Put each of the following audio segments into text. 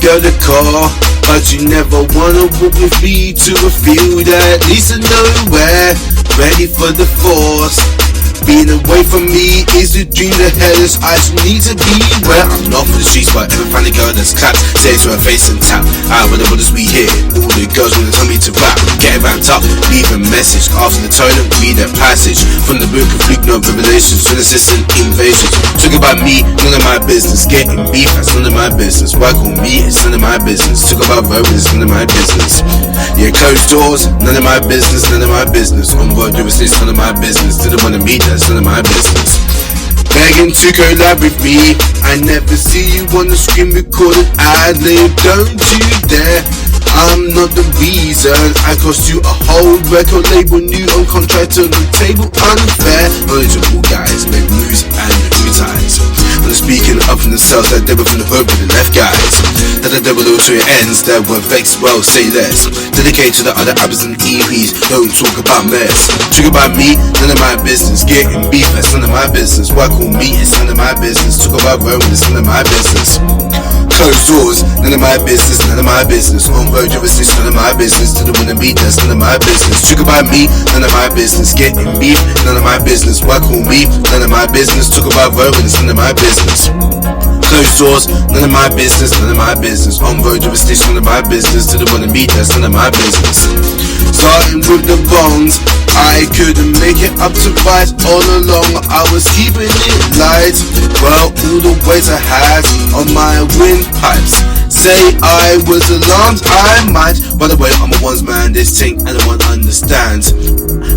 girl to call, but you never wanna walk with me to a field that leads to nowhere. Ready for the force. Being away from me is the dream, the hellish. I just need to be where I'm not for the streets, but ever find a girl that's clapped, say to her face and tap. Out with the brothers we hear, all the girls wanna tell me to rap. Get ramped up, leave a message after the toilet, read a passage from the book of Luke, no revelations, to assistant invasions. Talk about me, none of my business. Getting beef, that's none of my business. Why call me, it's none of my business. Talk about road, it's none of my business. Yeah, closed doors, none of my business, none of my business. On road, it's none of my business. Didn't wanna meet, that's none of my business. Begging to collab with me, I never see you on the screen recorded ad-lib. Don't you dare, I'm not the reason I cost you a whole record label, new on contract on the table, unfair. Knowledgeable guys make moves and new ties. I'm speaking up from themselves like they were from the hood with the left guys. That the devil all to your ends that were vexed, well say less. Dedicated to the other albums and EPs, don't talk about mess. Talk about me, none of my business. Getting beef, that's none of my business. Why call me, it's none of my business. Talk about Roman, it's none of my business. Closed doors, none of my business, none of my business. On road, it's none of my business. Didn't wanna meet, that's none of my business. Talk about me, none of my business. Getting beef, none of my business. Why call me, none of my business. Talk about Roman, it's none of my business. Closed doors, none of my business, none of my business. On road, it's none of my business. Didn't wanna meet, that's none of my business. Starting with the bones, I couldn't make it up to right all along. I was keeping it light. Well, all the ways I had on my windpipes. Say I was alarmed, I might. By the way, I'm a one's man, this thing and no one understands.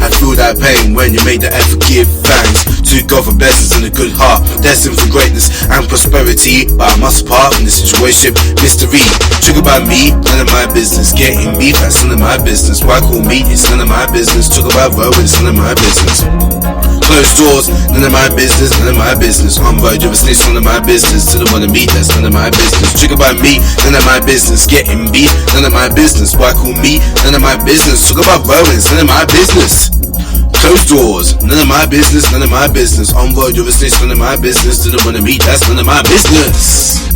I feel that pain when you make the effort, give thanks to God for blessings and a good heart, destined for greatness and prosperity. But I must part from the situation, mystery. Talk about me, none of my business. Getting beef, that's none of my business. Why call me, it's none of my business. Talk about road, it's none of my business. Closed doors, none of my business, none of my business. On road, you're a snitch, none of my business. Didn't wanna meet, that's none of my business. Talk about me, none of my business. Getting beef, none of my business. Why call me, none of my business. Talk about road, it's none of my business. Closed doors, none of my business, none of my business. On road, you're a snitch, none of my business. Didn't wanna meet, that's none of my business.